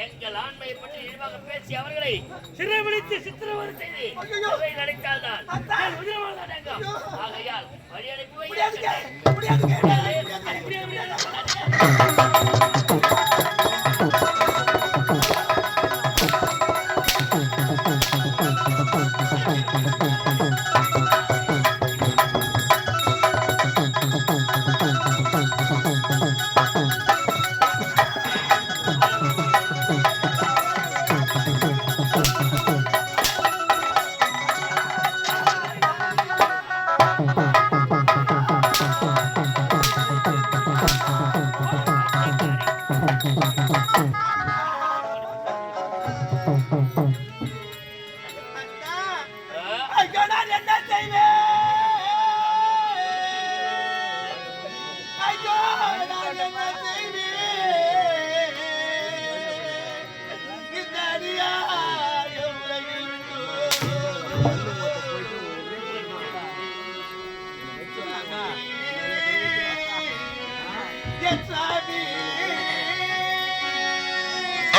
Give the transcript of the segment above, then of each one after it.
எங்கள் ஆண்மையை பற்றி இழிவாக பேசி அவர்களை சிறைபிடித்து சித்திரவதை செய்து நடித்தால்தான் ஆகையால் வழி அனுப்பி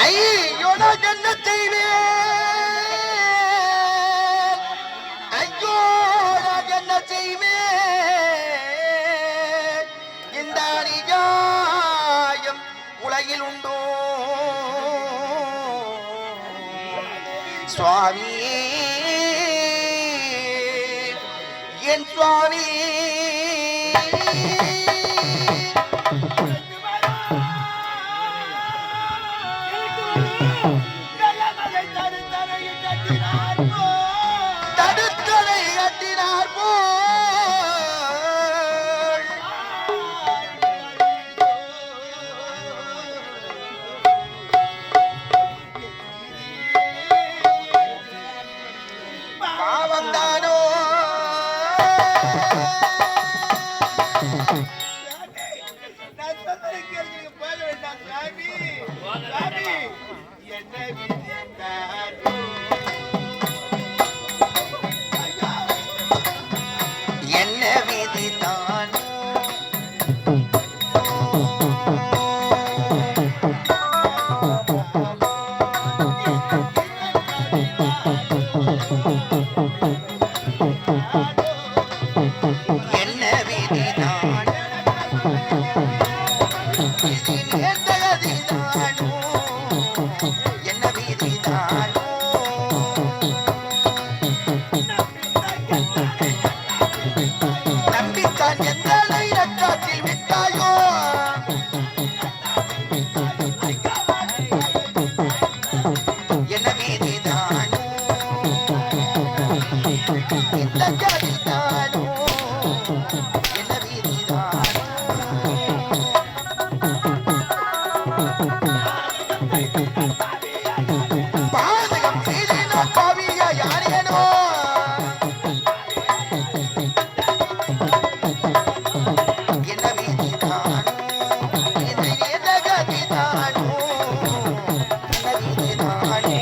ஐயோ நான் என்ன செய்வேன், ஐயோ நான் என்ன செய்வேன், இந்த அநியாயம் உலகில் உண்டோ சுவாமி, என் சுவாமி. தடுத்தலை கட்டினார் பாவம் தானோ என்ன விதி தான் என்ன விதி தான் எந்த கதி தானோ என்ன விதி தானோ நம்பித்தான் எந்தனை ரக்காத்தில் விட்டாயோ என்ன விதி தானோ இந்த கதி தானோ என்ன விதி தானோ பாதகம் செய்தேனோ பாவியா யாரேனோ என்ன விதி தானோ இதை என்ன கதி தானோ என்ன விதி தானோ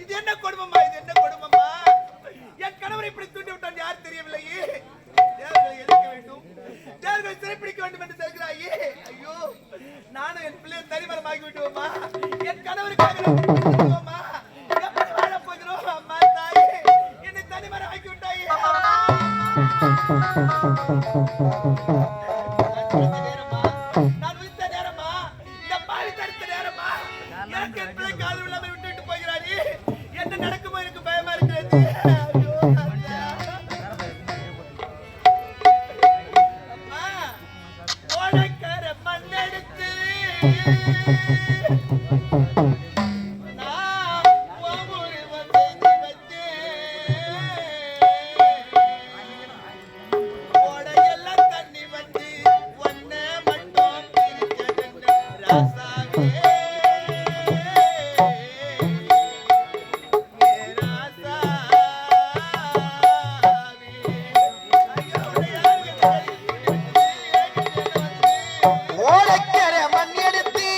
இது என்ன கொடுமம்மா, இது என்ன கொடுமம்மா? என் கணவரை இப்படி தூண்டி விட்டான் யார் தெரியவில்லையே. தேவர்களை எதிர்க்க வேண்டும், தேவர்களை சிறைப்பிடிக்க வேண்டும் என்று சொல்கிறாயே. ஐயோ, நானும் என் பிள்ளையை தனிமரமாகி விட்டுவோமா? என் கணவருக்காக நான் இப்படி செய்வோமா? எப்படி வாழப் போகிறோம்? அம்மா தாயே, என்னை தனிமரமாக்கி விட்டாயே. நான் வித்த நேரமா, இந்த பாவி தடுத்த நேரமா, எனக்கு என் பிள்ளை காதல் இல்லாமல் விட்டுவிட்டு போகிறாரே. என்ன நடக்குமோ எனக்கு பயமா இருக்கிறது. ஐயோ, அண்ணா. அம்மா, ஓடக்கர மண்ணெடுத்து நான் ஓமூரி வந்து வச்சேன். ஓடையெல்லாம் தண்ணி வந்து ஒன்ன மட்டும் பிரிச்சதுண்டு ராசாவே. ஓடக்கர மண் எடுத்து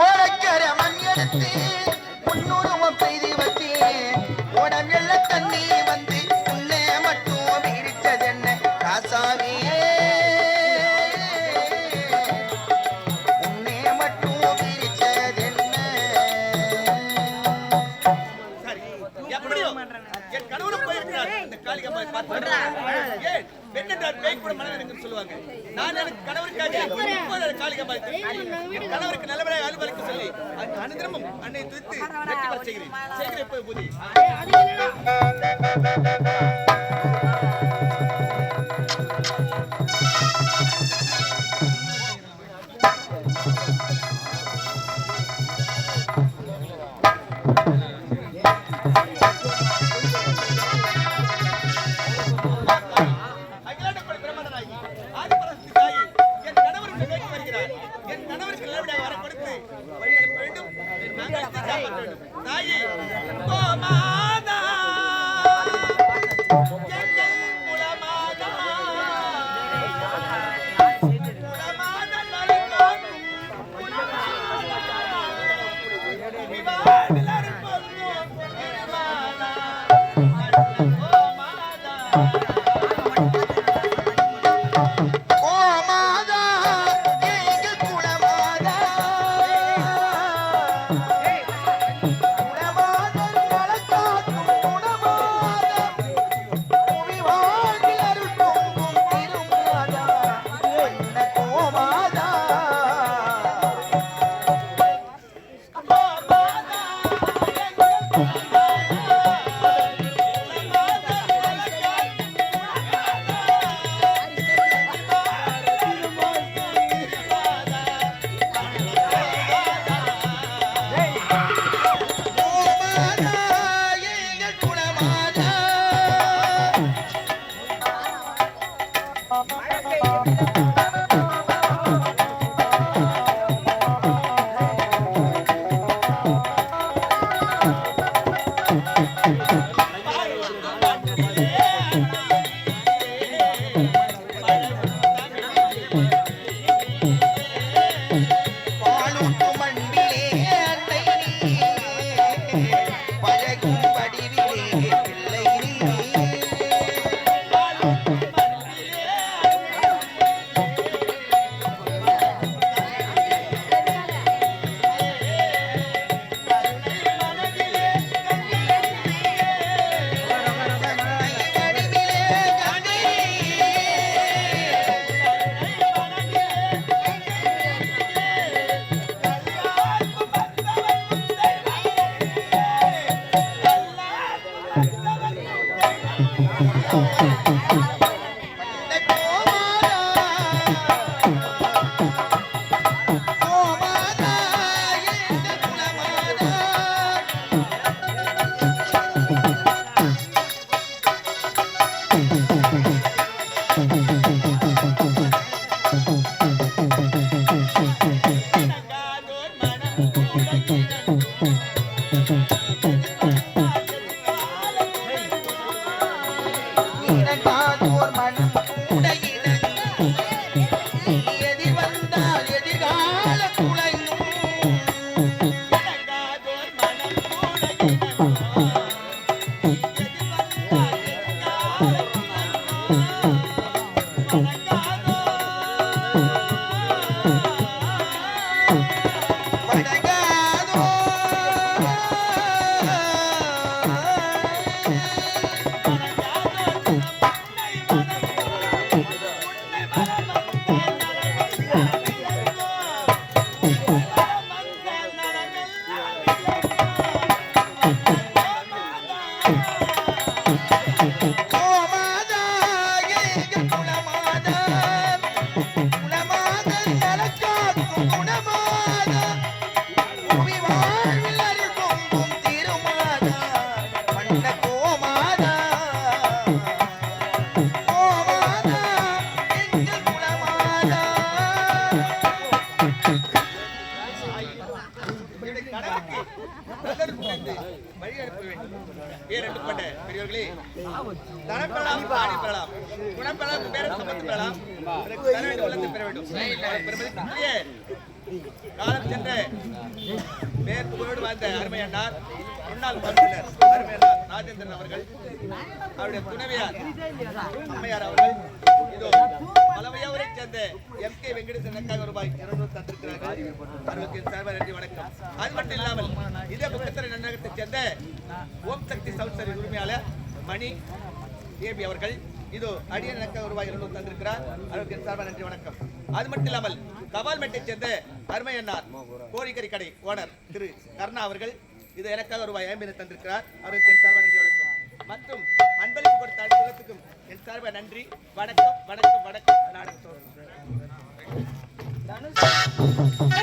ஓடக்கரை மண் எடுத்து முன்னூறுவம் செய்து வச்சு ஓடமெல்ல தண்ணி வந்து உன்னை மட்டும் விரிச்சது என்ன ராசாவே உன்னை மட்டும் விரிச்சது என்ன சரி எப்படியோ என் கணவரை போயிருக்கிறார் இந்த காளிகம்மா பார்த்து ஏன் வெண்ணெட்டார் பேய் கூட மனதிற்கு சொல்லுவாங்க நான் எனக்கு கணவருக்காக இப்போது காளிகம்மா என் கணவருக்கு நல்லபடியாக அலுவலுக்கு சொல்லி அனுதினமும் அன்னை துதித்து வெற்றி பெற செய்கிறேன் போய் பூஜை காலம் சென்ற பேர் புகழோடு வாழ்ந்த அருமையண்ணார் முன்னாள் கவுன்சிலர் அருமையண்ணார் ராஜேந்திரன் அவர்கள், அவருடைய துணைவியார் அம்மையார் அவர்கள் இதோ மலவையாவரை சேர்ந்த MK வெங்கடேசனுக்காக ரூபாய் 200 தந்திருக்கிறார்கள். அவர்களுக்கு சார்பாக நன்றி வணக்கம். அது மட்டும் இல்லாமல் இதே புத்தரை நன்னகத்தைச் சேர்ந்த ஓம் சக்தி சவுசரி உரிமையாளர் மணி தேவி அவர்கள் இதோ அடியனுக்காக ரூபாய் 200 தந்திருக்கிறார். அவருக்கு சார்பாக நன்றி வணக்கம். அது மட்டும் இல்லாமல் கவால்மேட்டைச் சேர்ந்த அருமையண்ணார் கோழிக்கறி கடை ஓனர் திரு கர்ணா அவர்கள் இது எனக்காக ரூபாய் 50 தந்திருக்கிறார். அவருக்கு என் சார்பாக நன்றி வணக்கம். மற்றும் அன்பளிப்பு கொடுத்த அனைவருக்கும் என் சார்பாக நன்றி வணக்கம் வணக்கம் வணக்கம்.